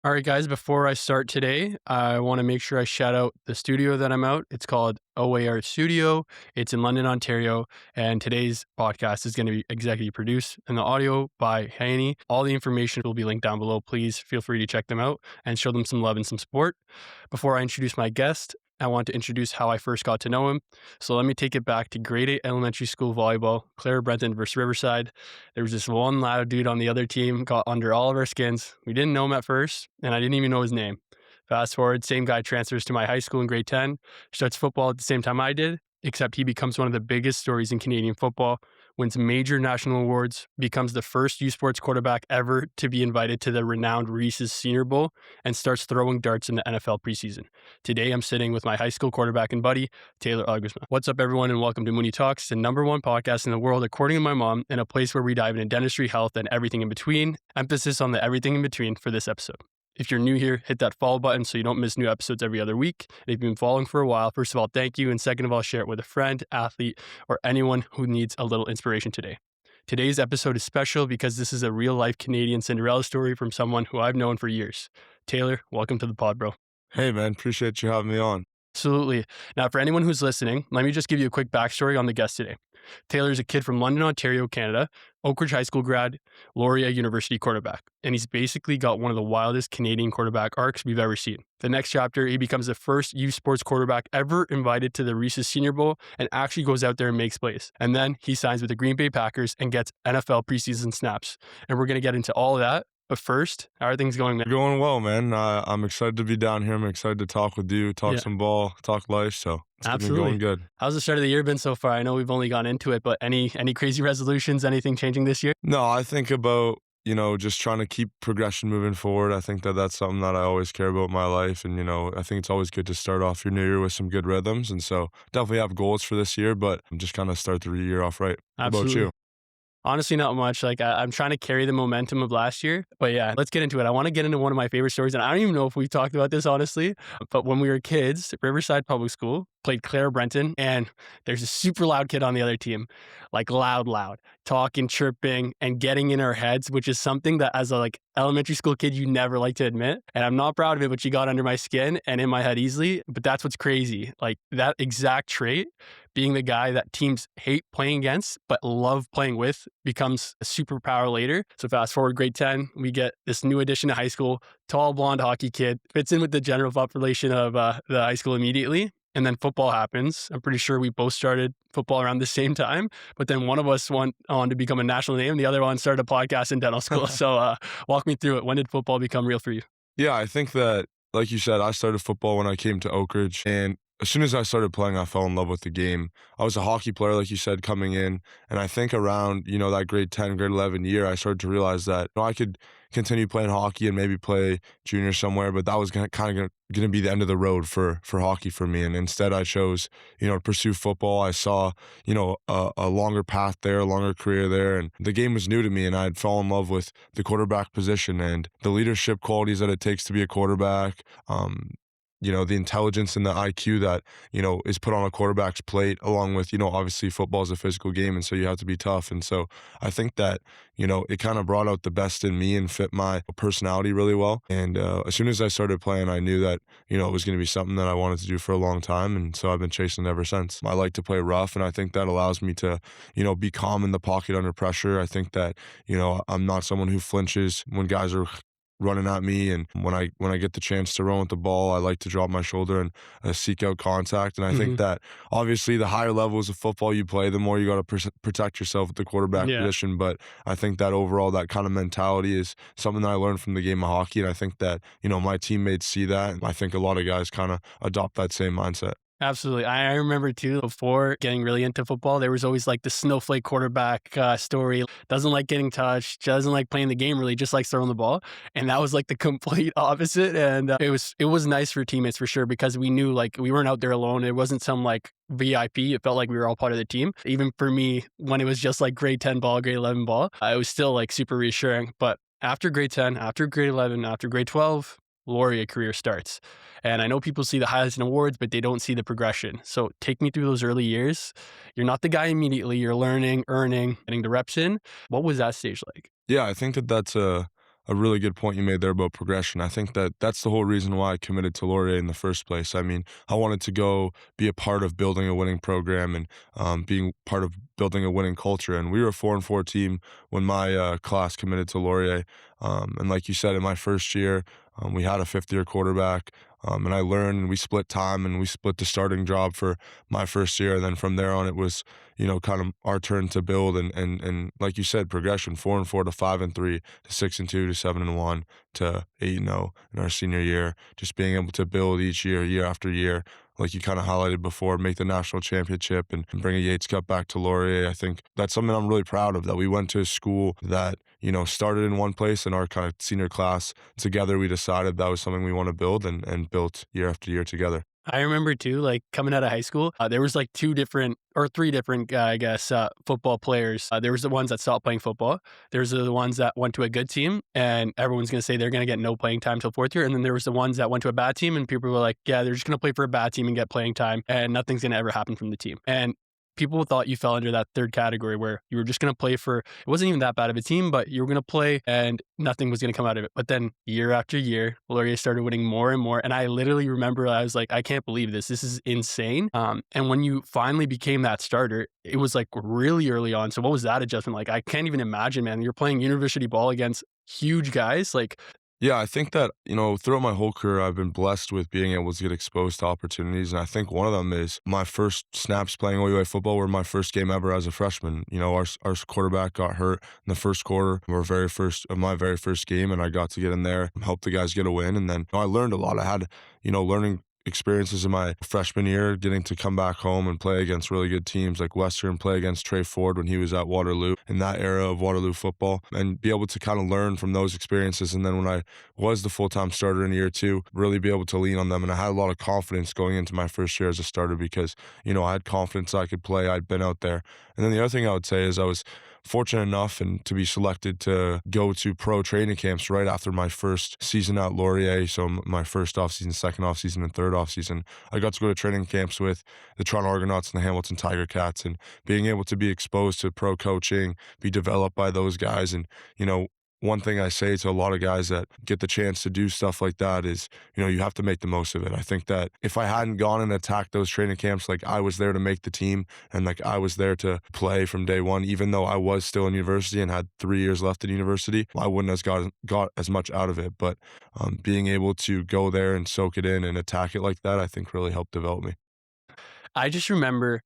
All right, guys, before I start today, I want to make sure I shout out the studio that I'm out. It's called OAR Studio. It's in London, Ontario. And today's podcast is going to be executive produced and the audio by Haney. All the information will be linked down below. Please feel free to check them out and show them some love and some support. Before I introduce my guest, I want to introduce how I first got to know him. So let me take it back to grade 8 elementary school volleyball, Clare Brenton versus Riverside. There was this one loud dude on the other team, got under all of our skins. We didn't know him at first, and I didn't even know his name. Fast forward, same guy transfers to my high school in grade 10, starts football at the same time I did, except he becomes one of the biggest stories in Canadian football, wins major national awards, becomes the first U Sports quarterback ever to be invited to the renowned Reese's Senior Bowl, and starts throwing darts in the NFL preseason. Today, I'm sitting with my high school quarterback and buddy, Taylor Elgersma. What's up, everyone, and welcome to Moony Talks, the #1 podcast in the world, according to my mom, and a place where we dive into dentistry, health, and everything in between. Emphasis on the everything in between for this episode. If you're new here, hit that follow button so you don't miss new episodes every other week. And if you've been following for a while, first of all, thank you. And second of all, share it with a friend, athlete, or anyone who needs a little inspiration today. Today's episode is special because this is a real life Canadian Cinderella story from someone who I've known for years. Taylor, welcome to the pod, bro. Hey, man. Appreciate you having me on. Absolutely. Now, for anyone who's listening, let me just give you a quick backstory on the guest today. Taylor is a kid from London, Ontario, Canada, Oak Ridge High School grad, Laurier University quarterback. And he's basically got one of the wildest Canadian quarterback arcs we've ever seen. The next chapter, he becomes the first U Sports quarterback ever invited to the Reese's Senior Bowl and actually goes out there and makes plays. And then he signs with the Green Bay Packers and gets NFL preseason snaps. And we're going to get into all of that. But first, how are things going, man? Going well, man. I'm excited to be down here. I'm excited to talk with you, talk some ball, talk life. So it's been going good. How's the start of the year been so far? I know we've only gone into it, but any crazy resolutions, anything changing this year? No, I think about, just trying to keep progression moving forward. I think that that's something that I always care about in my life. And, I think it's always good to start off your new year with some good rhythms. And so definitely have goals for this year, but I'm just kind of start the year off right. Absolutely. How about you? Honestly, not much. I'm trying to carry the momentum of last year. But yeah, let's get into it. I want to get into one of my favorite stories. And I don't even know if we've talked about this, honestly. But when we were kids, Riverside Public School played Clare Brenton. And there's a super loud kid on the other team. Like loud, talking, chirping, and getting in our heads, which is something that as a elementary school kid, you never like to admit. And I'm not proud of it, but she got under my skin and in my head easily. But that's what's crazy. Like that exact trait, being the guy that teams hate playing against, but love playing with, becomes a superpower later. So fast forward grade 10, we get this new addition to high school, tall, blonde hockey kid, fits in with the general population of the high school immediately. And then football happens. I'm pretty sure we both started football around the same time, but then one of us went on to become a national name. The other one started a podcast in dental school. So walk me through it. When did football become real for you? Yeah, I think that, like you said, I started football when I came to Oak Ridge. And as soon as I started playing, I fell in love with the game. I was a hockey player, like you said, coming in. And I think around, that grade 10, grade 11 year, I started to realize that I could continue playing hockey and maybe play junior somewhere, but that was kind of going to be the end of the road for hockey for me. And instead I chose, to pursue football. I saw, a longer path there, a longer career there. And the game was new to me, and I'd fall in love with the quarterback position and the leadership qualities that it takes to be a quarterback. The intelligence and the IQ that, is put on a quarterback's plate, along with, obviously football is a physical game. And so you have to be tough. And so I think that, it kind of brought out the best in me and fit my personality really well. And as soon as I started playing, I knew that, it was going to be something that I wanted to do for a long time. And so I've been chasing it ever since. I like to play rough, and I think that allows me to, be calm in the pocket under pressure. I think that, I'm not someone who flinches when guys are running at me, and when I get the chance to run with the ball, I like to drop my shoulder and seek out contact. And I think that obviously the higher levels of football you play, the more you got to protect yourself at the quarterback position. But I think that overall, that kind of mentality is something that I learned from the game of hockey, and I think that my teammates see that, and I think a lot of guys kind of adopt that same mindset. Absolutely. I remember too, before getting really into football, there was always the snowflake quarterback story. Doesn't like getting touched, doesn't like playing the game, really just likes throwing the ball. And that was the complete opposite. And it was nice for teammates for sure, because we knew we weren't out there alone. It wasn't some VIP. It felt like we were all part of the team. Even for me, when it was just grade 10 ball, grade 11 ball, it was still super reassuring. But after grade 10, after grade 11, after grade 12, Laurier career starts. And I know people see the highlights and awards, but they don't see the progression. So take me through those early years. You're not the guy immediately. You're learning, earning, getting the reps in. What was that stage like? Yeah, I think that that's a a really good point you made there about progression. I think that that's the whole reason why I committed to Laurier in the first place. I mean, I wanted to go be a part of building a winning program and being part of building a winning culture. And we were a 4-4 team when my class committed to Laurier. And like you said, in my first year, we had a fifth-year quarterback. And I learned, and we split time, and we split the starting job for my first year. And then from there on, it was, kind of our turn to build. And like you said, progression, 4-4 to 5-3 to 6-2 to 7-1 to 8-0 in our senior year. Just being able to build each year, year after year, like you kind of highlighted before, make the national championship and bring a Yates Cup back to Laurier. I think that's something I'm really proud of, that we went to a school that, started in one place in our kind of senior class. Together, we decided that was something we want to build and built year after year together. I remember too, like coming out of high school, there was like two different or three different, I guess, football players. There was the ones that stopped playing football. There's the ones that went to a good team, and everyone's going to say they're going to get no playing time till fourth year. And then there was the ones that went to a bad team, and people were like, yeah, they're just going to play for a bad team and get playing time, and nothing's going to ever happen from the team. And people thought you fell under that third category where you were just going to play for, it wasn't even that bad of a team, but you were going to play and nothing was going to come out of it. But then year after year, Laurier started winning more and more. And I literally remember I was like, I can't believe this. This is insane. And when you finally became that starter, it was like really early on. So what was that adjustment like? I can't even imagine, man. You're playing university ball against huge guys. Like, Yeah, I think that, throughout my whole career, I've been blessed with being able to get exposed to opportunities. And I think one of them is my first snaps playing OUA football were my first game ever as a freshman. Our quarterback got hurt in the first quarter of my very first game, and I got to get in there and help the guys get a win. And then I learned a lot. I had, learning experiences in my freshman year, getting to come back home and play against really good teams like Western, play against Trey Ford when he was at Waterloo in that era of Waterloo football, and be able to kind of learn from those experiences. And then when I was the full-time starter in year two, really be able to lean on them. And I had a lot of confidence going into my first year as a starter because, I had confidence I could play. I'd been out there. And then the other thing I would say is I was fortunate enough and to be selected to go to pro training camps right after my first season at Laurier. So my first offseason, second offseason, and third offseason, I got to go to training camps with the Toronto Argonauts and the Hamilton Tiger Cats, and being able to be exposed to pro coaching, be developed by those guys. And, one thing I say to a lot of guys that get the chance to do stuff like that is, you have to make the most of it. I think that if I hadn't gone and attacked those training camps, like I was there to make the team and like I was there to play from day one, even though I was still in university and had 3 years left in university, I wouldn't have got as much out of it. But being able to go there and soak it in and attack it like that, I think really helped develop me. I just remember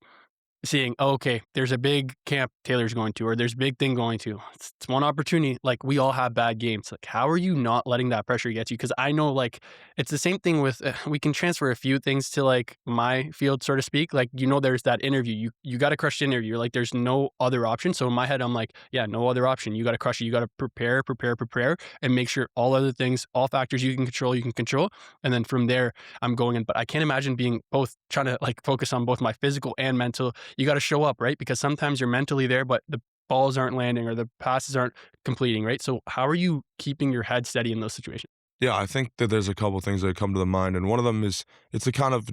seeing, oh, okay, there's a big camp Taylor's going to, or there's a big thing going to. It's one opportunity. Like, we all have bad games. Like, how are you not letting that pressure get you? Because I know, like, it's the same thing with, we can transfer a few things to, like, my field, so to speak. Like, there's that interview. You got to crush the interview. Like, there's no other option. So in my head, I'm like, yeah, no other option. You got to crush it. You got to prepare, and make sure all other things, all factors you can control. And then from there, I'm going in. But I can't imagine being both trying to, like, focus on both my physical and mental. You got to show up, right? Because sometimes you're mentally there, but the balls aren't landing or the passes aren't completing, right? So how are you keeping your head steady in those situations? Yeah, I think that there's a couple things that come to the mind, and one of them is it's a kind of,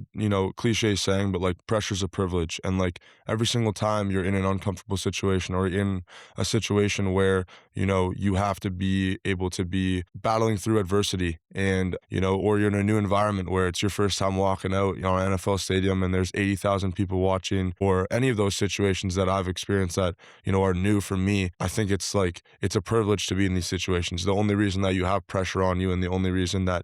cliche saying, but like pressure's a privilege. And like every single time you're in an uncomfortable situation or in a situation where, you have to be able to be battling through adversity and, or you're in a new environment where it's your first time walking out, an NFL stadium and there's 80,000 people watching, or any of those situations that I've experienced that, are new for me. I think it's like, it's a privilege to be in these situations. The only reason that you have pressure on you and the only reason that,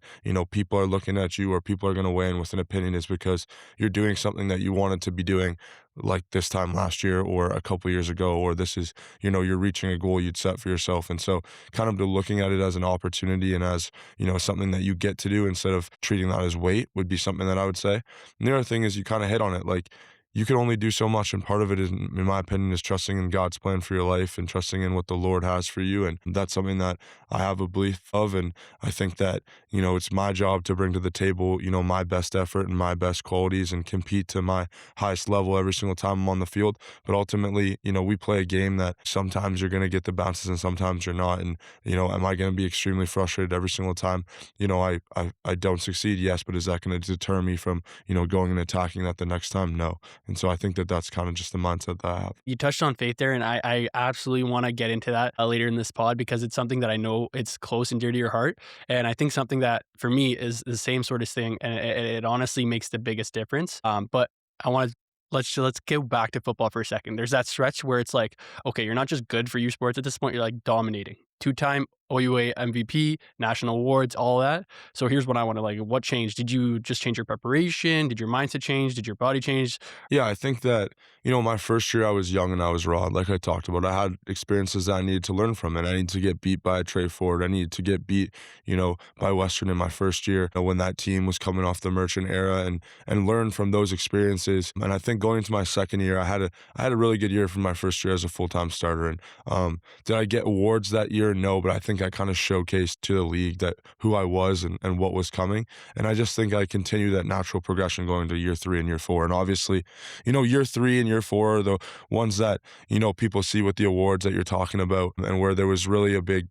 people are looking at you or people are going to weigh in with an opinion is because you're doing something that you wanted to be doing, like this time last year or a couple years ago, or this is, you're reaching a goal you'd set for yourself. And so kind of looking at it as an opportunity and as, something that you get to do instead of treating that as weight would be something that I would say. And the other thing is you kind of hit on it, like, you can only do so much, and part of it is, in my opinion, is trusting in God's plan for your life and trusting in what the Lord has for you. And that's something that I have a belief of, and I think that, it's my job to bring to the table, my best effort and my best qualities and compete to my highest level every single time I'm on the field. But ultimately, we play a game that sometimes you're going to get the bounces and sometimes you're not. And, am I going to be extremely frustrated every single time, I don't succeed? Yes, but is that going to deter me from, going and attacking that the next time? No. And so I think that that's kind of just the mindset that I have. You touched on faith there, and I absolutely want to get into that later in this pod because it's something that I know it's close and dear to your heart. And I think something that for me is the same sort of thing, and it honestly makes the biggest difference. But I want to let's go back to football for a second. There's that stretch where it's like, okay, you're not just good for U Sports at this point; you're like dominating. Two-time OUA MVP, national awards, all that. So here's what I want to like. What changed? Did you just change your preparation? Did your mindset change? Did your body change? Yeah, I think that, my first year I was young and I was raw. Like I talked about, I had experiences that I needed to learn from, and I needed to get beat by a Trey Ford. I needed to get beat, by Western in my first year, when that team was coming off the Merchant era, and learn from those experiences. And I think going into my second year, I had a really good year from my first year as a full-time starter. And did I get awards that year? No, but I think I kind of showcased to the league that who I was and what was coming. And I just think I continue that natural progression going to year 3 and year 4. And obviously, year 3 and year 4 are the ones that, people see with the awards that you're talking about, and where there was really a big,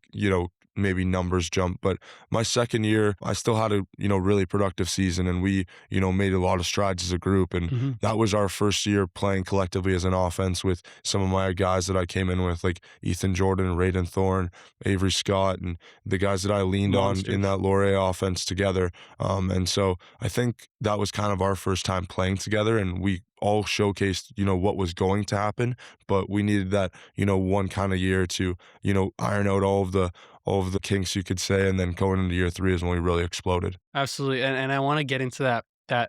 maybe numbers jump. But my second year, I still had a, really productive season, and we, made a lot of strides as a group. And Mm-hmm. that was our first year playing collectively as an offense with some of my guys that I came in with, like Ethan Jordan, Raiden Thorne, Avery Scott, and the guys that I leaned on Monster. in that Laurier offense together. And so I think that was kind of our first time playing together, and we all showcased, what was going to happen, but we needed that, one kind of year to, iron out all of the kinks, you could say, and then going into year 3 is when we really exploded. Absolutely, and I wanna get into that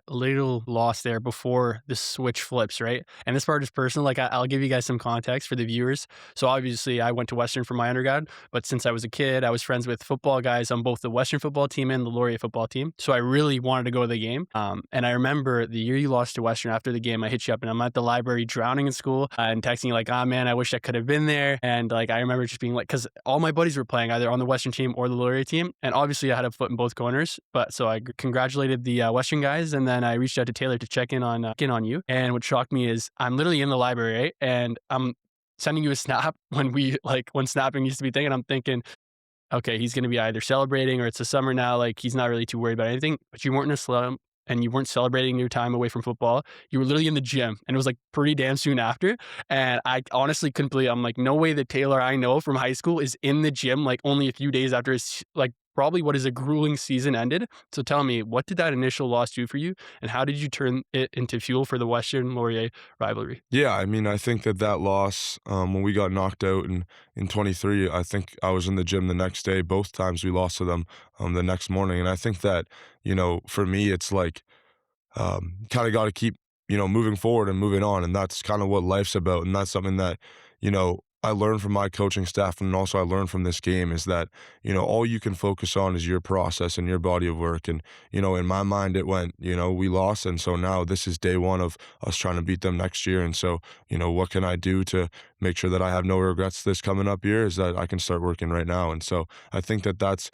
little loss there before the switch flips, right? And this part is personal, like, I'll give you guys some context for the viewers. So, obviously, I went to Western for my undergrad, but since I was a kid, I was friends with football guys on both the Western football team and the Laurier football team, so I really wanted to go to the game, and I remember the year you lost to Western, after the game, I hit you up, and I'm at the library drowning in school, and texting you like, "Ah, man, I wish I could have been there," and, like, I remember just being like, because all my buddies were playing either on the Western team or the Laurier team, and obviously, I had a foot in both corners, but so I congratulated the Western guys, and then I reached out to Taylor to check in on you. And what shocked me is I'm literally in the library, right? And I'm sending you a snap when snapping used to be a thing, and I'm thinking, okay, he's gonna be either celebrating or it's the summer now, like he's not really too worried about anything. But you weren't in a slump and you weren't celebrating your time away from football. You were literally in the gym, and it was like pretty damn soon after. And I honestly couldn't believe I'm like, no way the Taylor I know from high school is in the gym like only a few days after his like probably what is a grueling season ended. So tell me, what did that initial loss do for you, and how did you turn it into fuel for the Western Laurier rivalry? Yeah, I mean, I think that loss, when we got knocked out in 23, I think I was in the gym the next day. Both times we lost to them, the next morning. And I think that, for me, it's like, kind of got to keep, moving forward and moving on. And that's kind of what life's about. And that's something that, I learned from my coaching staff, and also I learned from this game, is that, all you can focus on is your process and your body of work. And, in my mind, it went, we lost. And so now this is day one of us trying to beat them next year. And so, what can I do to make sure that I have no regrets this coming up year, is that I can start working right now. And so I think that that's,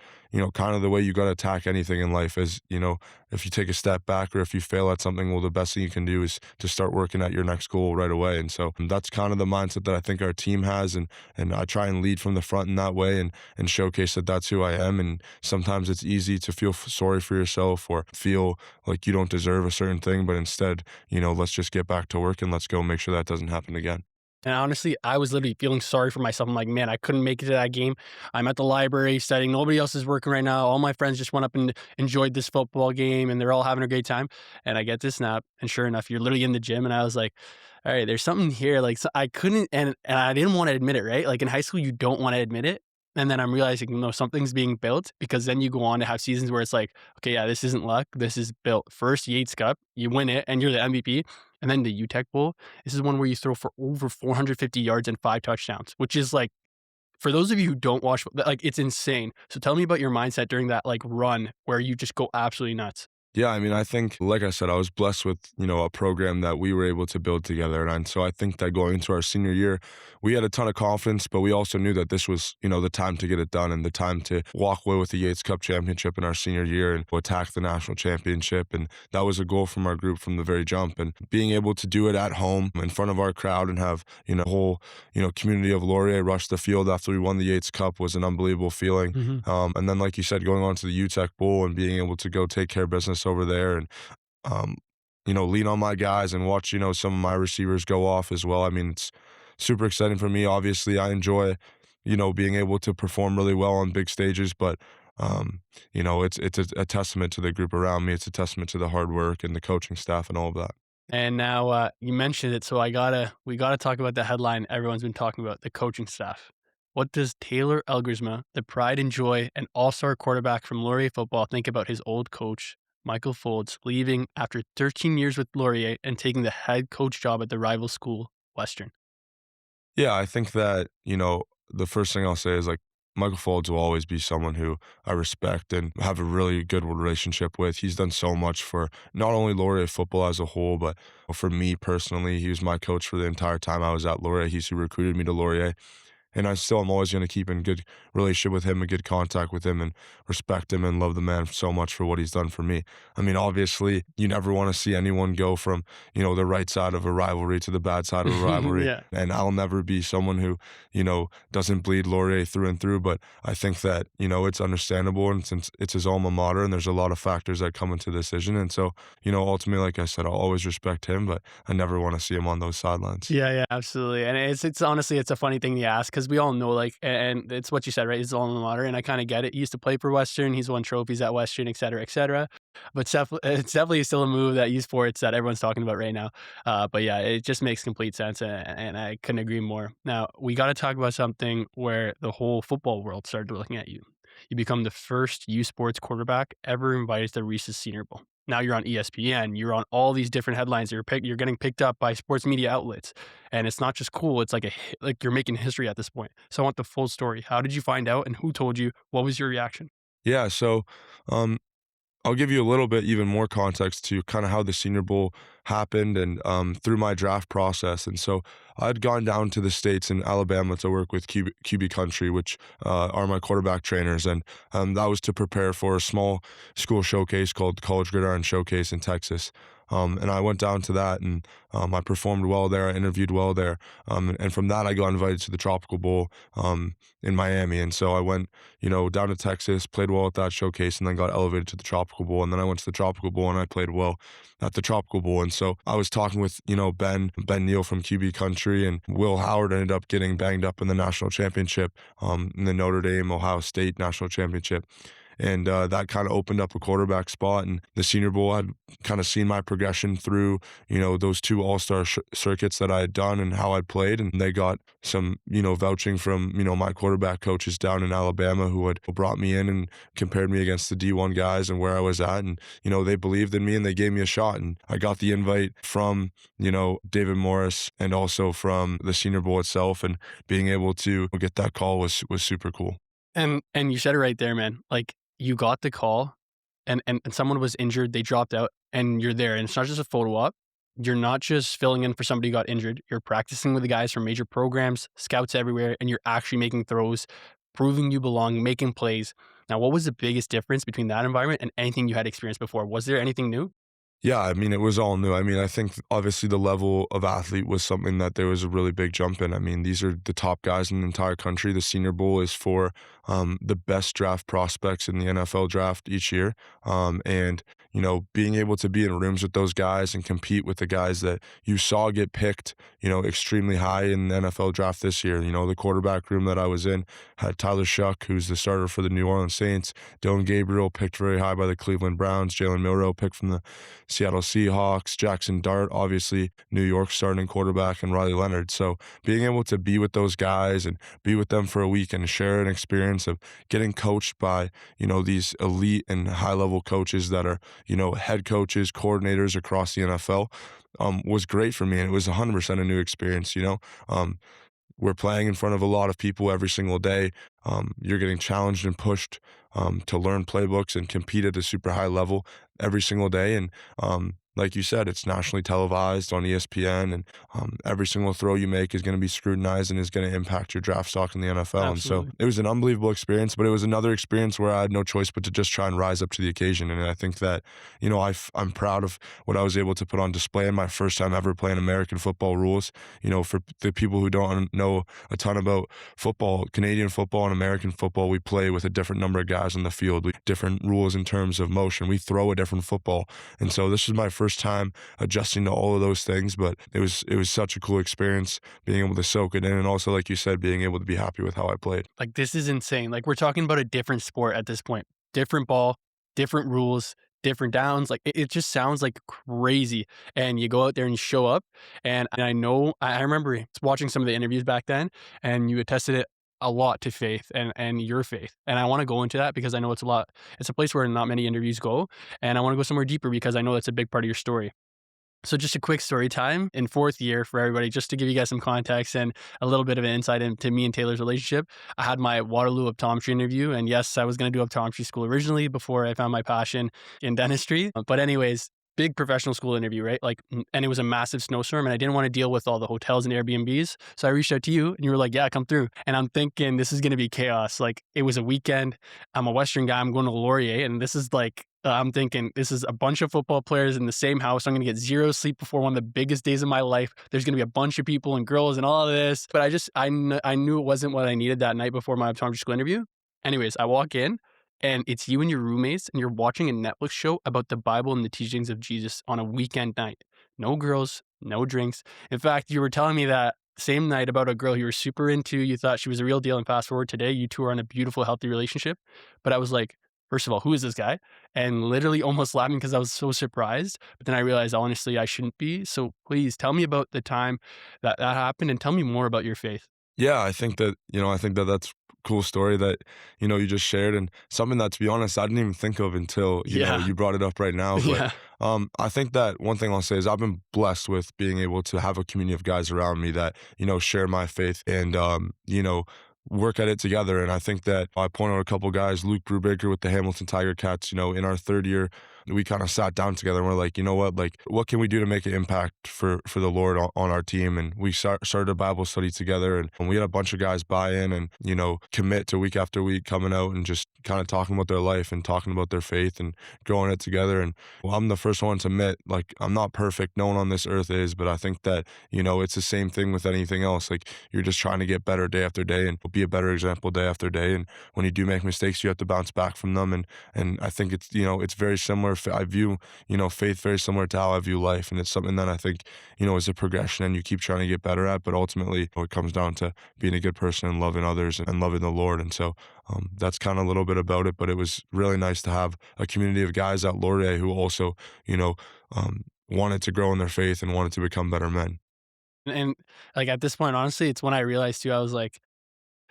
kind of the way you got to attack anything in life is, if you take a step back or if you fail at something, well, the best thing you can do is to start working at your next goal right away. And so that's kind of the mindset that I think our team has. And I try and lead from the front in that way, and showcase that that's who I am. And sometimes it's easy to feel sorry for yourself or feel like you don't deserve a certain thing. But instead, let's just get back to work and let's go make sure that doesn't happen again. And honestly, I was literally feeling sorry for myself. I'm like, man, I couldn't make it to that game. I'm at the library studying. Nobody else is working right now. All my friends just went up and enjoyed this football game, and they're all having a great time. And I get this snap, and sure enough, you're literally in the gym. And I was like, all right, there's something here. Like, so I couldn't, and I didn't want to admit it, right? Like in high school, you don't want to admit it. And then I'm realizing, no, something's being built, because then you go on to have seasons where it's like, okay, yeah, this isn't luck. This is built. First Yates Cup, you win it, and you're the MVP. And then the UTEC Bowl, this is one where you throw for over 450 yards and 5 touchdowns, which is like, for those of you who don't watch, like, it's insane. So tell me about your mindset during that like run where you just go absolutely nuts. Yeah, I mean, I think, like I said, I was blessed with, a program that we were able to build together. And so I think that going into our senior year, we had a ton of confidence, but we also knew that this was, the time to get it done and the time to walk away with the Yates Cup championship in our senior year and attack the national championship. And that was a goal from our group from the very jump. And being able to do it at home in front of our crowd and have, a whole, community of Laurier rush the field after we won the Yates Cup was an unbelievable feeling. Mhm. And then, like you said, going on to the UTEC Bowl and being able to go take care of business over there. And lean on my guys and watch, some of my receivers go off as well. I mean, it's super exciting for me. Obviously, I enjoy, being able to perform really well on big stages, but it's a testament to the group around me. It's a testament to the hard work and the coaching staff and all of that. And now you mentioned it, so we gotta talk about the headline everyone's been talking about, the coaching staff. What does Taylor Elgersma, the pride and joy and all-star quarterback from Laurier football, think about his old coach, Michael Folds, leaving after 13 years with Laurier and taking the head coach job at the rival school, Western? Yeah, I think that, the first thing I'll say is like Michael Folds will always be someone who I respect and have a really good relationship with. He's done so much for not only Laurier football as a whole, but for me personally. He was my coach for the entire time I was at Laurier. He's who recruited me to Laurier. And I still am always going to keep in good relationship with him and good contact with him and respect him and love the man so much for what he's done for me. I mean, obviously, you never want to see anyone go from, the right side of a rivalry to the bad side of a rivalry. Yeah. And I'll never be someone who, doesn't bleed Laurier through and through. But I think that, it's understandable. And since it's his alma mater and there's a lot of factors that come into the decision. And so, ultimately, like I said, I'll always respect him, but I never want to see him on those sidelines. Yeah, yeah, absolutely. And it's honestly, it's a funny thing to ask because we all know, like, and it's what you said, right? It's alma mater, and I kind of get it. He used to play for Western. He's won trophies at Western, et cetera, et cetera. But it's definitely still a move that esports that everyone's talking about right now. But yeah, it just makes complete sense, and I couldn't agree more. Now, we got to talk about something where the whole football world started looking at you. You become the first U Sports quarterback ever invited to the Reese's Senior Bowl. Now you're on ESPN, you're on all these different headlines. You're getting picked up by sports media outlets, and it's not just cool. It's like you're making history at this point. So I want the full story. How did you find out, and who told you? What was your reaction? Yeah. So, um, I'll give you a little bit even more context to kind of how the Senior Bowl happened and through my draft process. And so I'd gone down to the States in Alabama to work with QB Country, which are my quarterback trainers. And that was to prepare for a small school showcase called College Gridiron Showcase in Texas. And I went down to that and I performed well there. I interviewed well there. And from that, I got invited to the Tropical Bowl in Miami. And so I went, down to Texas, played well at that showcase, and then got elevated to the Tropical Bowl. And then I went to the Tropical Bowl and I played well at the Tropical Bowl. And so I was talking with, Ben Neal from QB Country, and Will Howard ended up getting banged up in the national championship, in the Notre Dame, Ohio State national championship. And that kind of opened up a quarterback spot. And the Senior Bowl had kind of seen my progression through, those two all-star circuits that I had done and how I'd played. And they got some, vouching from, my quarterback coaches down in Alabama who had brought me in and compared me against the D1 guys and where I was at. And, they believed in me and they gave me a shot. And I got the invite from, David Morris and also from the Senior Bowl itself. And being able to get that call was super cool. And you said it right there, man. Like, you got the call and someone was injured, they dropped out, and you're there. And it's not just a photo op. You're not just filling in for somebody who got injured. You're practicing with the guys from major programs, scouts everywhere, and you're actually making throws, proving you belong, making plays. Now, what was the biggest difference between that environment and anything you had experienced before? Was there anything new? Yeah, I mean, it was all new. I mean, I think obviously the level of athlete was something that there was a really big jump in. I mean, these are the top guys in the entire country. The Senior Bowl is for the best draft prospects in the NFL draft each year. And, being able to be in rooms with those guys and compete with the guys that you saw get picked, extremely high in the NFL draft this year. The quarterback room that I was in had Tyler Shuck, who's the starter for the New Orleans Saints, Dylan Gabriel picked very high by the Cleveland Browns, Jalen Milroe picked from the Seattle Seahawks, Jackson Dart, obviously New York starting quarterback, and Riley Leonard. So being able to be with those guys and be with them for a week and share an experience of getting coached by, these elite and high-level coaches that are, head coaches, coordinators across the NFL, was great for me. And it was 100% a new experience, we're playing in front of a lot of people every single day. You're getting challenged and pushed to learn playbooks and compete at a super high level every single day. And like you said, it's nationally televised on ESPN, and every single throw you make is going to be scrutinized and is going to impact your draft stock in the NFL. Absolutely. And so it was an unbelievable experience, but it was another experience where I had no choice but to just try and rise up to the occasion. And I think that, I'm proud of what I was able to put on display in my first time ever playing American football rules. For the people who don't know a ton about football, Canadian football and American football, we play with a different number of guys on the field, different rules in terms of motion. We throw a different football. And so this was my first first time adjusting to all of those things, but it was such a cool experience being able to soak it in, and also, like you said, being able to be happy with how I played. Like, this is insane. Like, we're talking about a different sport at this point. Different ball, different rules, different downs. Like, it just sounds like crazy. And you go out there and you show up. And I know, I remember watching some of the interviews back then, and you attested it a lot to faith and your faith. And I want to go into that because I know it's a place where not many interviews go. And I want to go somewhere deeper because I know that's a big part of your story. So just a quick story time in fourth year for everybody, just to give you guys some context and a little bit of an insight into me and Taylor's relationship. I had my Waterloo optometry interview, and yes, I was going to do optometry school originally before I found my passion in dentistry. But anyways, big professional school interview, right? Like, and it was a massive snowstorm, and I didn't want to deal with all the hotels and Airbnbs. So I reached out to you, and you were like, "Yeah, come through." And I'm thinking this is going to be chaos. Like, it was a weekend. I'm a Western guy. I'm going to Laurier, and this is like I'm thinking this is a bunch of football players in the same house. I'm going to get zero sleep before one of the biggest days of my life. There's going to be a bunch of people and girls and all of this. But I knew it wasn't what I needed that night before my optometry school interview. Anyways, I walk in and it's you and your roommates and you're watching a Netflix show about the Bible and the teachings of Jesus on a weekend night. No girls, no drinks. In fact, you were telling me that same night about a girl you were super into. You thought she was a real deal. And fast forward today, you two are in a beautiful, healthy relationship. But I was like, first of all, who is this guy? And literally almost laughing because I was so surprised. But then I realized, honestly, I shouldn't be. So please tell me about the time that happened and tell me more about your faith. Yeah, I think that that's a cool story that, you just shared, and something that, to be honest, I didn't even think of until, Yeah. you brought it up right now. But Yeah. I think that one thing I'll say is I've been blessed with being able to have a community of guys around me that, share my faith and, work at it together. And I think that I point out a couple guys, Luke Brubaker with the Hamilton Tiger Cats, in our third year, we kind of sat down together and we're like, you know what, like, what can we do to make an impact for the Lord on our team? And we started a Bible study together, and we had a bunch of guys buy in and, commit to week after week coming out and just kind of talking about their life and talking about their faith and growing it together. And well, I'm the first one to admit, like, I'm not perfect. No one on this earth is, but I think that, it's the same thing with anything else. Like, you're just trying to get better day after day and be a better example day after day. And when you do make mistakes, you have to bounce back from them. And I think it's very similar. I view, faith very similar to how I view life. And it's something that I think, is a progression and you keep trying to get better at, but ultimately it comes down to being a good person and loving others and loving the Lord. And so that's kind of a little bit about it, but it was really nice to have a community of guys at Laurier who also, wanted to grow in their faith and wanted to become better men. And like at this point, honestly, it's when I realized too, I was like,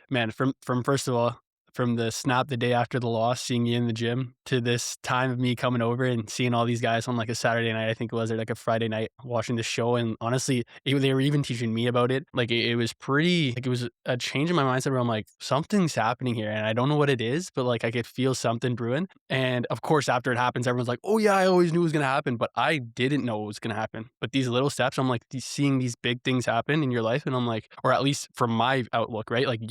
man, from first of all, from the snap the day after the loss, seeing you in the gym to this time of me coming over and seeing all these guys on like a Saturday night, I think it was, or like a Friday night watching the show. And honestly, they were even teaching me about it. Like it was pretty, like it was a change in my mindset where I'm like, something's happening here. And I don't know what it is, but like I could feel something brewing. And of course, after it happens, everyone's like, oh yeah, I always knew it was going to happen, but I didn't know it was going to happen. But these little steps, I'm like seeing these big things happen in your life. And I'm like, or at least from my outlook, right? Like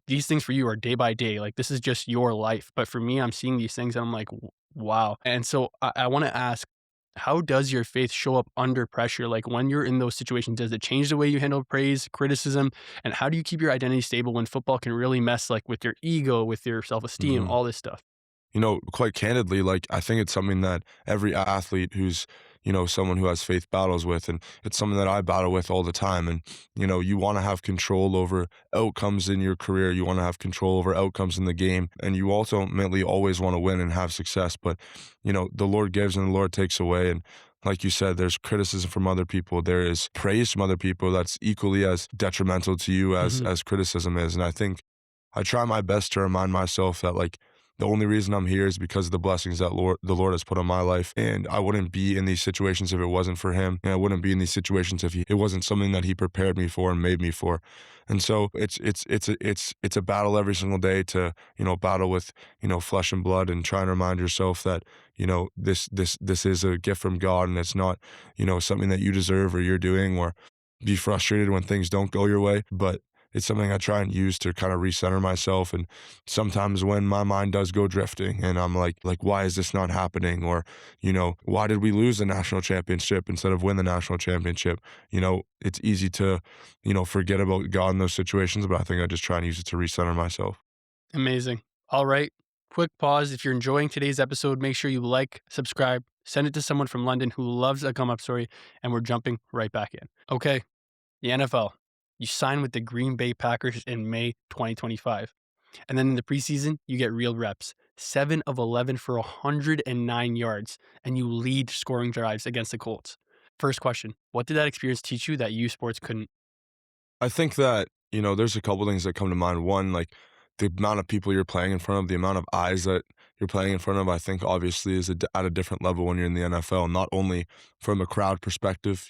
these things for you are day by day. Like this is just your life. But for me, I'm seeing these things and I'm like, wow. And so I want to ask, how does your faith show up under pressure? Like when you're in those situations, does it change the way you handle praise, criticism? And how do you keep your identity stable when football can really mess like with your ego, with your self-esteem, Mhm. all this stuff? Quite candidly, like, I think it's something that every athlete who's, someone who has faith battles with, and it's something that I battle with all the time. And, you want to have control over outcomes in your career. You want to have control over outcomes in the game. And you ultimately always want to win and have success. But, the Lord gives and the Lord takes away. And like you said, there's criticism from other people. There is praise from other people that's equally as detrimental to you Mhm. as criticism is. And I think I try my best to remind myself that, like, the only reason I'm here is because of the blessings that the Lord has put on my life, and I wouldn't be in these situations if it wasn't for Him, and I wouldn't be in these situations if it wasn't something that He prepared me for and made me for. And so it's a battle every single day to battle with flesh and blood, and try and remind yourself that this is a gift from God, and it's not something that you deserve or you're doing, or be frustrated when things don't go your way, but it's something I try and use to kind of recenter myself. And sometimes when my mind does go drifting and I'm like, why is this not happening? Or, why did we lose the national championship instead of win the national championship? It's easy to, forget about God in those situations, but I think I just try and use it to recenter myself. Amazing. All right. Quick pause. If you're enjoying today's episode, make sure you like, subscribe, Send it to someone from London who loves a come up story, and we're jumping right back in. Okay, the NFL. You sign with the Green Bay Packers in May 2025. And then in the preseason, you get real reps. 7 of 11 for 109 yards, and you lead scoring drives against the Colts. First question, what did that experience teach you that U Sports couldn't? I think that, there's a couple things that come to mind. One, like the amount of people you're playing in front of, the amount of eyes that you're playing in front of, I think obviously is at a different level when you're in the NFL, not only from a crowd perspective,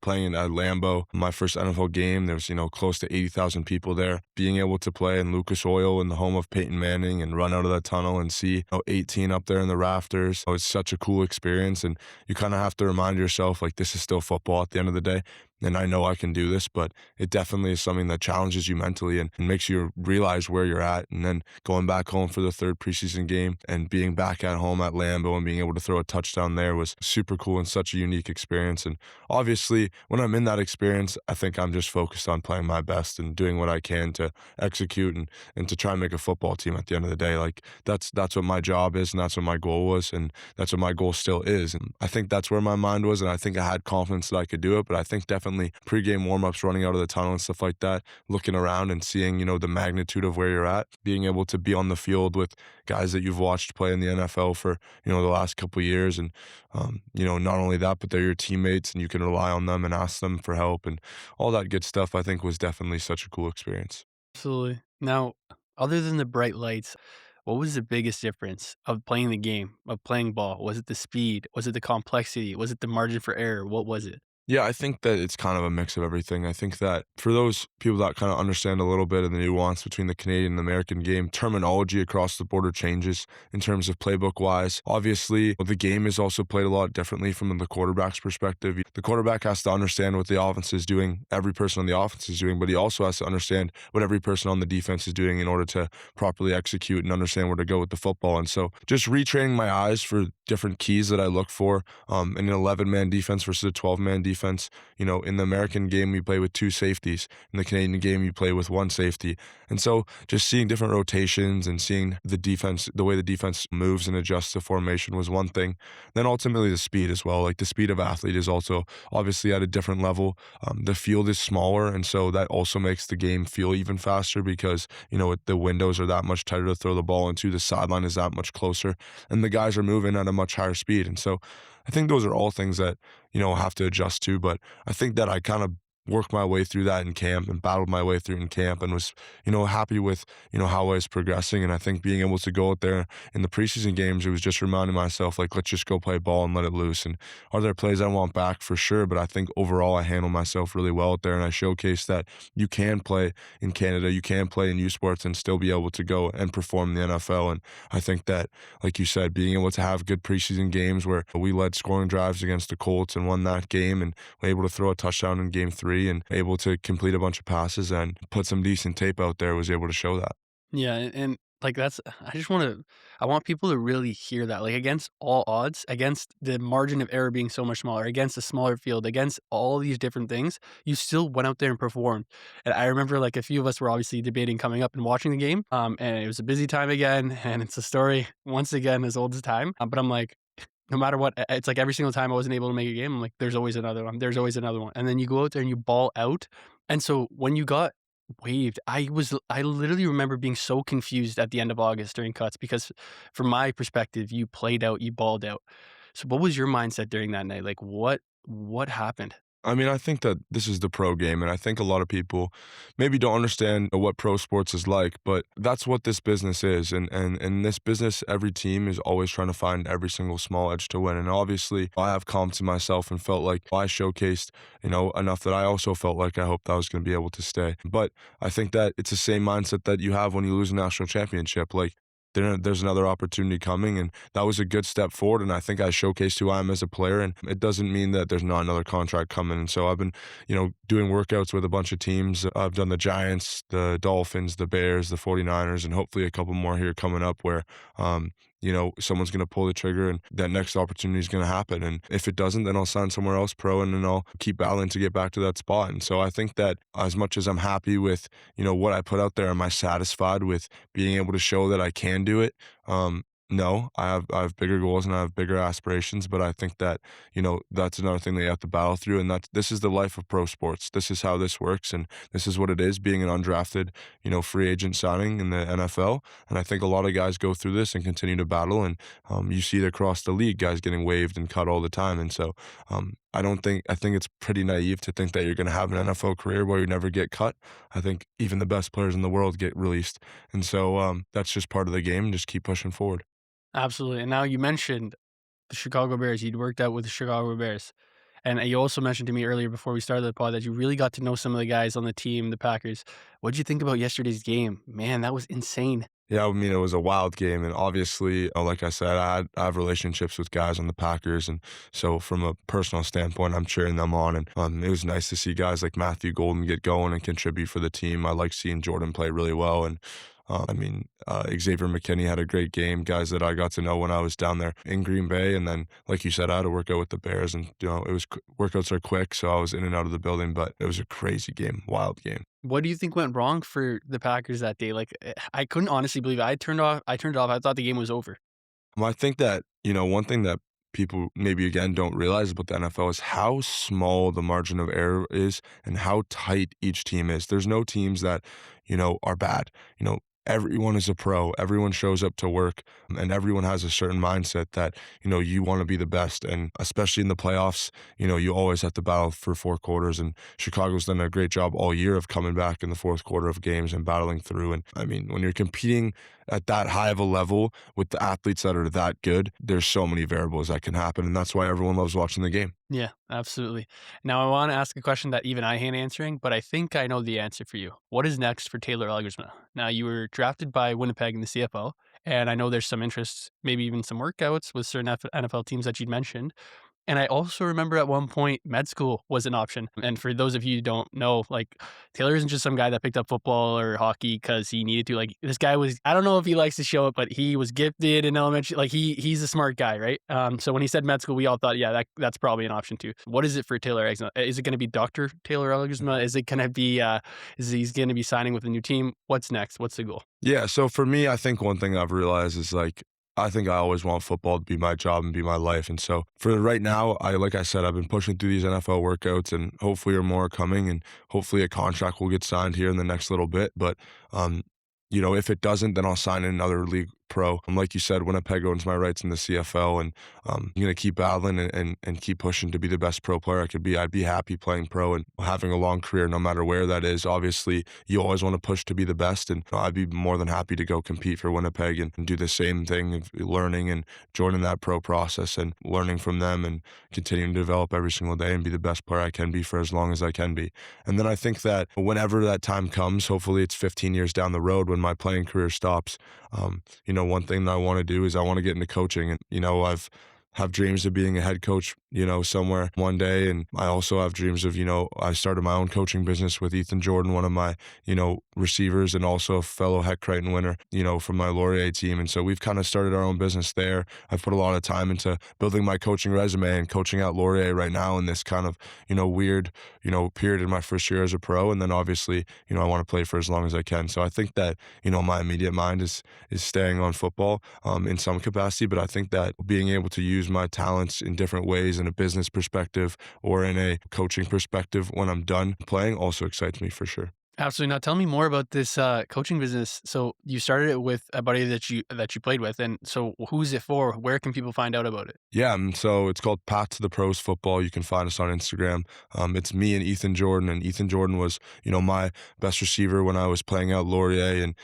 playing at Lambeau, my first NFL game, there's, close to 80,000 people there. Being able to play in Lucas Oil in the home of Peyton Manning and run out of that tunnel and see, 18 up there in the rafters. It's such a cool experience. And you kind of have to remind yourself, like, this is still football at the end of the day. And I know I can do this, but it definitely is something that challenges you mentally and makes you realize where you're at. And then going back home for the third preseason game and being back at home at Lambeau and being able to throw a touchdown there was super cool and such a unique experience. And obviously, when I'm in that experience, I think I'm just focused on playing my best and doing what I can to execute and to try and make a football team at the end of the day. Like that's what my job is, and that's what my goal was, and that's what my goal still is. And I think that's where my mind was, and I think I had confidence that I could do it. But I think definitely pregame warmups, running out of the tunnel and stuff like that, looking around and seeing, the magnitude of where you're at, being able to be on the field with guys that you've watched play in the NFL for, the last couple of years. And, not only that, but they're your teammates and you can rely on them and ask them for help and all that good stuff, I think was definitely such a cool experience. Absolutely. Now, other than the bright lights, what was the biggest difference of playing the game, of playing ball? Was it the speed? Was it the complexity? Was it the margin for error? What was it? Yeah, I think that it's kind of a mix of everything. I think that for those people that kind of understand a little bit of the nuance between the Canadian and American game, terminology across the border changes in terms of playbook wise. Obviously, the game is also played a lot differently from the quarterback's perspective. The quarterback has to understand what the offense is doing, every person on the offense is doing, but he also has to understand what every person on the defense is doing in order to properly execute and understand where to go with the football. And so just retraining my eyes for different keys that I look for in an 11-man defense versus a 12-man defense. In the American game, we play with two safeties. In the Canadian game, you play with one safety. And so just seeing different rotations and seeing the defense, the way the defense moves and adjusts to formation was one thing. Then ultimately the speed as well. Like the speed of athlete is also obviously at a different level. The field is smaller, and so that also makes the game feel even faster because, the windows are that much tighter to throw the ball into. The sideline is that much closer, and the guys are moving at a much higher speed. And so I think those are all things that, have to adjust to. But I think that I kind of worked my way through that in camp and battled my way through in camp and was, happy with, how I was progressing. And I think being able to go out there in the preseason games, it was just reminding myself, like, let's just go play ball and let it loose. And are there plays I want back? For sure. But I think overall I handled myself really well out there, and I showcased that you can play in Canada, you can play in U Sports and still be able to go and perform in the NFL. And I think that, like you said, being able to have good preseason games where we led scoring drives against the Colts and won that game and were able to throw a touchdown in game 3 and able to complete a bunch of passes and put some decent tape out there, was able to show that. Yeah, and like that's I want people to really hear that. Like against all odds, against the margin of error being so much smaller, against a smaller field, against all these different things, you still went out there and performed. And I remember like a few of us were obviously debating coming up and watching the game. And it was a busy time again, and it's a story once again as old as time. But I'm like, no matter what, it's like every single time I wasn't able to make a game, I'm like, there's always another one. There's always another one. And then you go out there and you ball out. And so when you got waived, I literally remember being so confused at the end of August during cuts because from my perspective, you played out, you balled out. So what was your mindset during that night? Like what happened? I mean, I think that this is the pro game, and I think a lot of people maybe don't understand what pro sports is like, but that's what this business is. And in this business, every team is always trying to find every single small edge to win. And obviously, I have confidence in myself and felt like I showcased, enough that I also felt like I hoped I was going to be able to stay. But I think that it's the same mindset that you have when you lose a national championship. Like, there's another opportunity coming, and that was a good step forward, and I think I showcased who I am as a player, and it doesn't mean that there's not another contract coming. And so I've been, doing workouts with a bunch of teams. I've done the Giants, the Dolphins, the Bears, the 49ers, and hopefully a couple more here coming up where, someone's going to pull the trigger and that next opportunity is going to happen. And if it doesn't, then I'll sign somewhere else pro, and then I'll keep battling to get back to that spot. And so I think that as much as I'm happy with, what I put out there, am I satisfied with being able to show that I can do it? No, I have bigger goals and I have bigger aspirations, but I think that, that's another thing that you have to battle through, and this is the life of pro sports. This is how this works, and this is what it is being an undrafted, free agent signing in the NFL. And I think a lot of guys go through this and continue to battle, and you see it across the league, guys getting waived and cut all the time. And so I think it's pretty naive to think that you're going to have an NFL career where you never get cut. I think even the best players in the world get released, and so that's just part of the game. Just keep pushing forward. Absolutely. And now you mentioned the Chicago Bears. You'd worked out with the Chicago Bears. And you also mentioned to me earlier before we started the pod that you really got to know some of the guys on the team, the Packers. What'd you think about yesterday's game? Man, that was insane. Yeah, I mean, it was a wild game, and obviously, like I said, I have relationships with guys on the Packers, and so from a personal standpoint, I'm cheering them on, and it was nice to see guys like Matthew Golden get going and contribute for the team. I like seeing Jordan play really well, and Xavier McKinney had a great game. Guys that I got to know when I was down there in Green Bay, and then, like you said, I had to work out with the Bears, and workouts are quick, so I was in and out of the building, but it was a crazy game, wild game. What do you think went wrong for the Packers that day? Like, I couldn't honestly believe it. I turned it off. I thought the game was over. Well, I think that, one thing that people maybe again don't realize about the NFL is how small the margin of error is and how tight each team is. There's no teams that, are bad. Everyone is a pro. Everyone shows up to work, and everyone has a certain mindset that, you want to be the best. And especially in the playoffs, you always have to battle for 4 quarters. And Chicago's done a great job all year of coming back in the fourth quarter of games and battling through. And I mean, when you're competing at that high of a level with the athletes that are that good, there's so many variables that can happen. And that's why everyone loves watching the game. Yeah, absolutely. Now, I want to ask a question that even I hate answering, but I think I know the answer for you. What is next for Taylor Elgersma? Now, you were drafted by Winnipeg in the CFL, and I know there's some interest, maybe even some workouts with certain NFL teams that you'd mentioned. And I also remember at one point med school was an option. And for those of you who don't know, like Taylor isn't just some guy that picked up football or hockey because he needed to. Like this guy was, I don't know if he likes to show it, but he was gifted in elementary. Like he's a smart guy, right? So when he said med school, we all thought, yeah, that's probably an option too. What is it for Taylor Elgersma? Is it going to be Dr. Taylor Elgersma? Is it going to be, is he's going to be signing with a new team? What's next? What's the goal? Yeah, so for me, I think one thing I've realized is like I think I always want football to be my job and be my life. And so for right now, like I said, I've been pushing through these NFL workouts, and hopefully are more coming, and hopefully a contract will get signed here in the next little bit. But if it doesn't, then I'll sign in another league pro. Like you said, Winnipeg owns my rights in the CFL, and I'm going to keep battling and keep pushing to be the best pro player I could be. I'd be happy playing pro and having a long career no matter where that is. Obviously, you always want to push to be the best, and I'd be more than happy to go compete for Winnipeg and do the same thing, of learning and joining that pro process and learning from them and continuing to develop every single day and be the best player I can be for as long as I can be. And then I think that whenever that time comes, hopefully it's 15 years down the road when my playing career stops, one thing that I want to do is I want to get into coaching. And, I've have dreams of being a head coach, somewhere one day. And I also have dreams of, I started my own coaching business with Ethan Jordan, one of my, receivers, and also a fellow Heck Crichton winner, from my Laurier team. And so we've kind of started our own business there. I've put a lot of time into building my coaching resume and coaching at Laurier right now in this kind of, weird, period in my first year as a pro. And then obviously, I want to play for as long as I can. So I think that, my immediate mind is staying on football in some capacity. But I think that being able to use my talents in different ways in a business perspective or in a coaching perspective when I'm done playing also excites me for sure. Absolutely. Now, tell me more about this coaching business. So you started it with a buddy that you played with, and so who's it for? Where can people find out about it? Yeah, so it's called Path to the Pros Football. You can find us on Instagram. It's me and Ethan Jordan, and Ethan Jordan was, my best receiver when I was playing out Laurier, and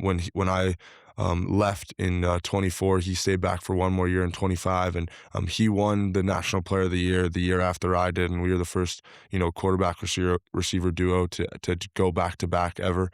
when I left in 24. He stayed back for one more year in 25, and he won the National Player of the year after I did, and we were the first, quarterback receiver duo to go back to back ever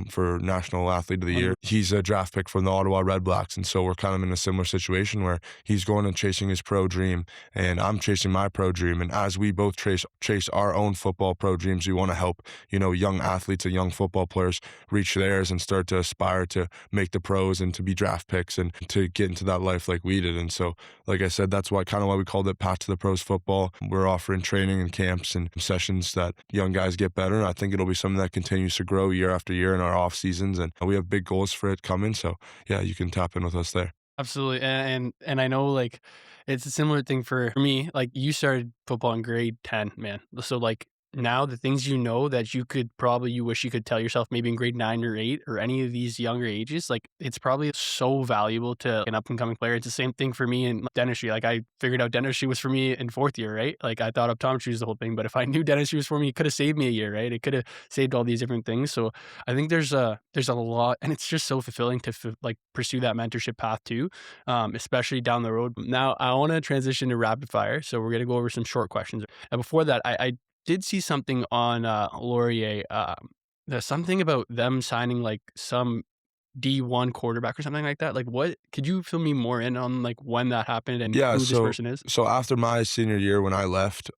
for National Athlete of the Year. He's a draft pick from the Ottawa Red Blacks, and so we're kind of in a similar situation where he's going and chasing his pro dream, and I'm chasing my pro dream, and as we both chase our own football pro dreams, we want to help young athletes and young football players reach theirs and start to aspire to make the pros and to be draft picks and to get into that life like we did. And so, like I said, that's why we called it Path to the Pros Football. We're offering training and camps and sessions that young guys get better. And I think it'll be something that continues to grow year after year in our off seasons. And we have big goals for it coming. So yeah, you can tap in with us there. Absolutely, and I know, like, it's a similar thing for me, like, you started football in grade 10, man, so, like, now the things you know that you wish you could tell yourself maybe in grade 9 or 8 or any of these younger ages, like, it's probably so valuable to an up-and-coming player. It's the same thing for me in dentistry, like, I figured out dentistry was for me in 4th year, right? Like, I thought optometry was the whole thing, but if I knew dentistry was for me, it coulda saved me a year, right? It coulda saved all these different things, so I think there's a lot and it's just so fulfilling to like, pursue that mentorship path too, especially down the road. Now, I want to transition to rapid fire. So we're going to go over some short questions. And before that, I did see something on Laurier. There's something about them signing like some D1 quarterback or something like that. Like, what could you fill me more in on like when that happened and Yeah, who this so person is? so after my senior year when I left,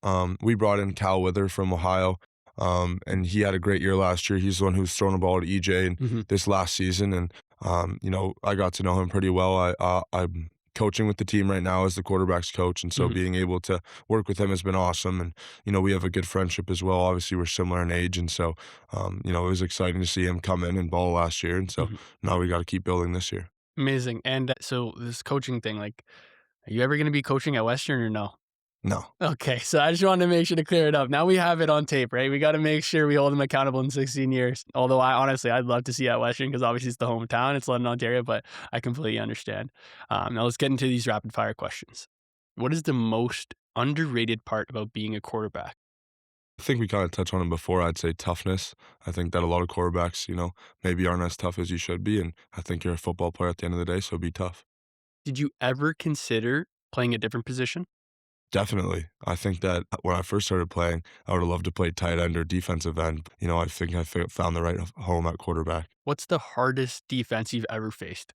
we brought in Cal Wither from Ohio, and he had a great year last year. He's the one who's thrown the ball to EJ in Hmm. this last season, and I got to know him pretty well. I'm coaching with the team right now as the quarterbacks coach, and so Hmm. being able to work with him has been awesome. And we have a good friendship as well. Obviously, we're similar in age, and so it was exciting to see him come in and ball last year. And so Hmm. now we got to keep building this year. Amazing. And so this coaching thing, like, are you ever going to be coaching at Western or no? No. Okay, so I just wanted to make sure to clear it up. Now we have it on tape, right? We gotta make sure we hold him accountable in 16 years. Although I'd love to see at Western because obviously it's the hometown, it's London, Ontario, but I completely understand. Now let's get into these rapid fire questions. What is the most underrated part about being a quarterback? I think we kind of touched on it before. I'd say toughness. I think that a lot of quarterbacks, maybe aren't as tough as you should be. And I think you're a football player at the end of the day, so be tough. Did you ever consider playing a different position? Definitely. I think that when I first started playing, I would have loved to play tight end or defensive end. I think found the right home at quarterback. What's the hardest defense you've ever faced?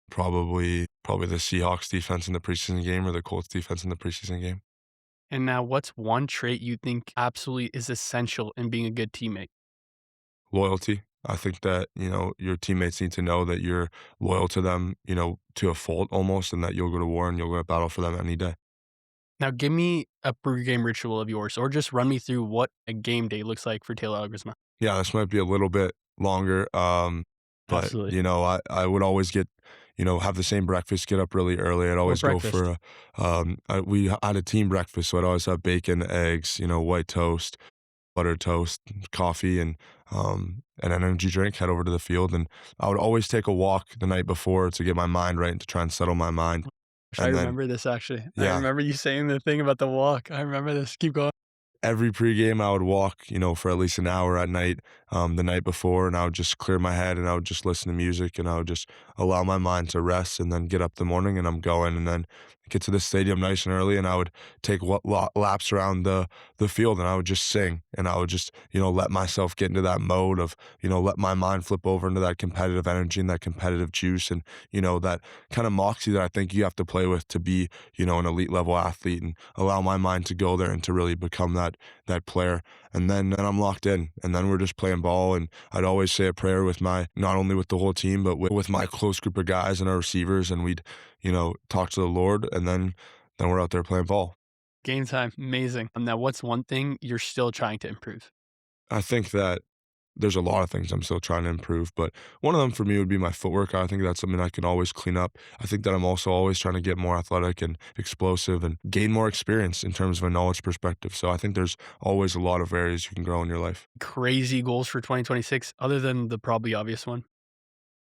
Probably the Seahawks defense in the preseason game or the Colts defense in the preseason game. And now what's one trait you think absolutely is essential in being a good teammate? Loyalty. I think that, your teammates need to know that you're loyal to them, to a fault almost, and that you'll go to war and you'll go to battle for them any day. Now give me a pregame ritual of yours, or just run me through what a game day looks like for Taylor Elgersma. Yeah, this might be a little bit longer, but, Absolutely. I would always have the same breakfast, get up really early. I'd What always go breakfast? for we had a team breakfast, so I'd always have bacon, eggs, white toast, butter toast, coffee, and an energy drink, head over to the field, and I would always take a walk the night before to get my mind right and to try and settle my mind, I and then remember this actually. I yeah. remember you saying the thing about the walk. I remember this. Keep going. Every pregame, I would walk, for at least an hour at night, the night before, and I would just clear my head, and I would just listen to music, and I would just allow my mind to rest, and then get up the morning, and I'm going, and then get to the stadium nice and early, and I would take laps around the field, and I would just sing, and I would just, let myself get into that mode of, let my mind flip over into that competitive energy and that competitive juice, and that kind of moxie that I think you have to play with to be, an elite level athlete, and allow my mind to go there and to really become that player. And then I'm locked in, and then we're just playing ball. And I'd always say a prayer with not only with the whole team, but with my close group of guys and our receivers, and we'd talk to the Lord, and then we're out there playing ball. Game time. Amazing. Now, what's one thing you're still trying to improve? I think that there's a lot of things I'm still trying to improve, but one of them for me would be my footwork. I think that's something I can always clean up. I think that I'm also always trying to get more athletic and explosive and gain more experience in terms of a knowledge perspective. So I think there's always a lot of areas you can grow in your life. Crazy goals for 2026, other than the probably obvious one.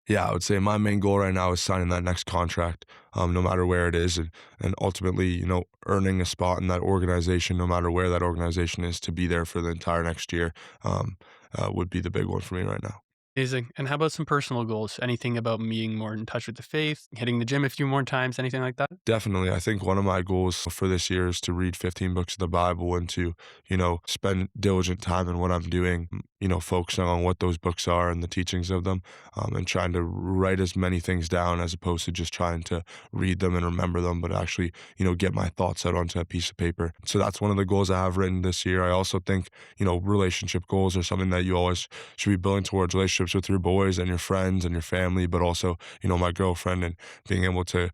Yeah, I would say my main goal right now is signing that next contract, no matter where it is, and ultimately, earning a spot in that organization, no matter where that organization is, to be there for the entire next year, would be the big one for me right now. Amazing. And how about some personal goals? Anything about being more in touch with the faith, hitting the gym a few more times, anything like that? Definitely. I think one of my goals for this year is to read 15 books of the Bible and to, spend diligent time in what I'm doing, focusing on what those books are and the teachings of them, and trying to write as many things down as opposed to just trying to read them and remember them, but actually, get my thoughts out onto a piece of paper. So that's one of the goals I have written this year. I also think, relationship goals are something that you always should be building towards, relationships with your boys and your friends and your family, but also, my girlfriend, and being able to,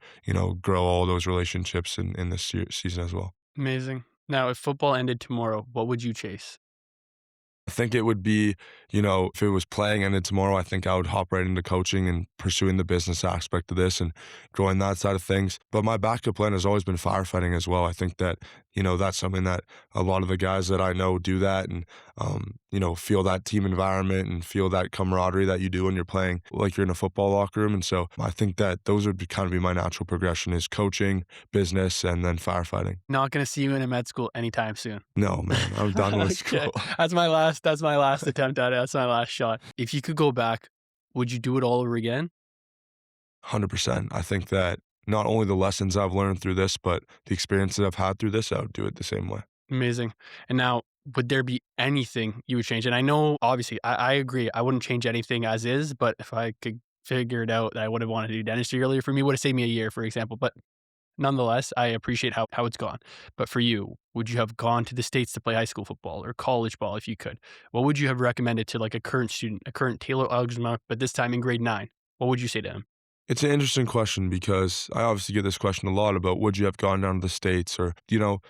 grow all those relationships in this season as well. Amazing. Now, if football ended tomorrow, what would you chase? I think it would be, you know, if it was playing and then tomorrow, I think I would hop right into coaching and pursuing the business aspect of this and growing that side of things. But my backup plan has always been firefighting as well. I think that, you know, that's something that a lot of the guys that I know do that and, you know, feel that team environment and feel that camaraderie that you do when you're playing like you're in a football locker room. And so I think that those would be kind of be my natural progression is coaching, business, and then firefighting. Not gonna see you in a med school anytime soon. No, man, I'm done with Okay. school. That's my last attempt at it. That's my last shot. If you could go back, would you do it all over again? 100%. I think that not only the lessons I've learned through this, but the experiences I've had through this, I would do it the same way. Amazing. And now, would there be anything you would change? And I know, obviously, I agree. I wouldn't change anything as is, but if I could figure it out that I would have wanted to do dentistry earlier for me, would have saved me a year, for example. But nonetheless, I appreciate how it's gone. But for you, would you have gone to the States to play high school football or college ball if you could? What would you have recommended to like a current student, a current Taylor Elgersma, but this time in grade 9? What would you say to him? It's an interesting question because I obviously get this question a lot about would you have gone down to the States or, you know,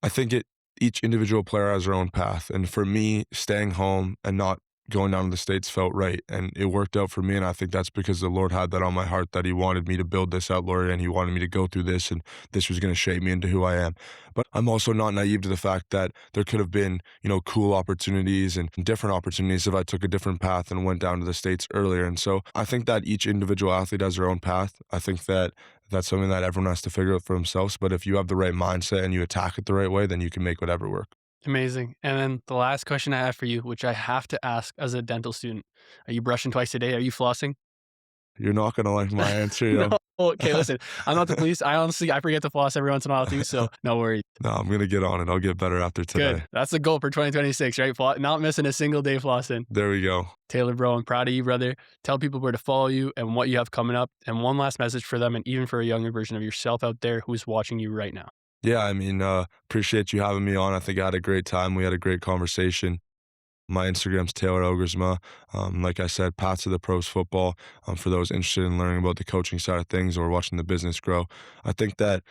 I think each individual player has their own path, and for me, staying home and not going down to the States felt right, and it worked out for me, and I think that's because the Lord had that on my heart that He wanted me to build this out, Lord, and He wanted me to go through this, and this was gonna shape me into who I am. But I'm also not naive to the fact that there could have been, you know, cool opportunities and different opportunities if I took a different path and went down to the States earlier, and so I think that each individual athlete has their own path. I think that that's something that everyone has to figure out for themselves. But if you have the right mindset and you attack it the right way, then you can make whatever work. Amazing. And then the last question I have for you, which I have to ask as a dental student, are you brushing twice a day? Are you flossing? You're not gonna like my answer, No. yo. Okay, listen, I'm not the police. I forget to floss every once in a while too, so no worries. No, I'm gonna get on it. I'll get better after Good. today. That's the goal for 2026, right? Not missing a single day flossing. There we go. Taylor, bro, I'm proud of you, brother. Tell people where to follow you and what you have coming up. And one last message for them, and even for a younger version of yourself out there who's watching you right now. Yeah, I mean, appreciate you having me on. I think I had a great time. We had a great conversation. My Instagram's Taylor Elgersma. Like I said, Path to the Pros football. For those interested in learning about the coaching side of things or watching the business grow, I think that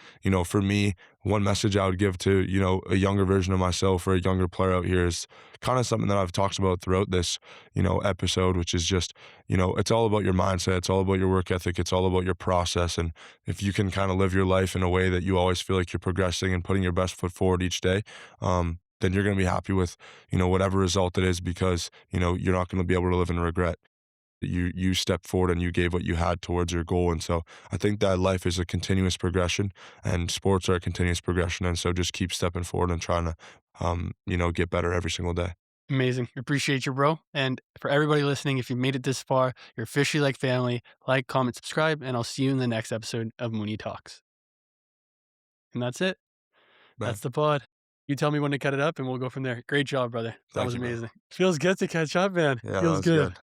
for me, one message I would give to a younger version of myself or a younger player out here is kind of something that I've talked about throughout this episode, which is just it's all about your mindset, it's all about your work ethic, it's all about your process, and if you can kind of live your life in a way that you always feel like you're progressing and putting your best foot forward each day. Then you're going to be happy with, whatever result it is because, you're not going to be able to live in regret. You stepped forward and you gave what you had towards your goal. And so I think that life is a continuous progression and sports are a continuous progression. And so just keep stepping forward and trying to, get better every single day. Amazing. Appreciate you, bro. And for everybody listening, if you made it this far, you're officially like family. Like, comment, subscribe, and I'll see you in the next episode of Mooney Talks. And that's it. Man, That's the pod. You tell me when to cut it up and we'll go from there. Great job, brother. That thank was you, bro. amazing. Feels good to catch up, man. Yeah, that Feels was good. good.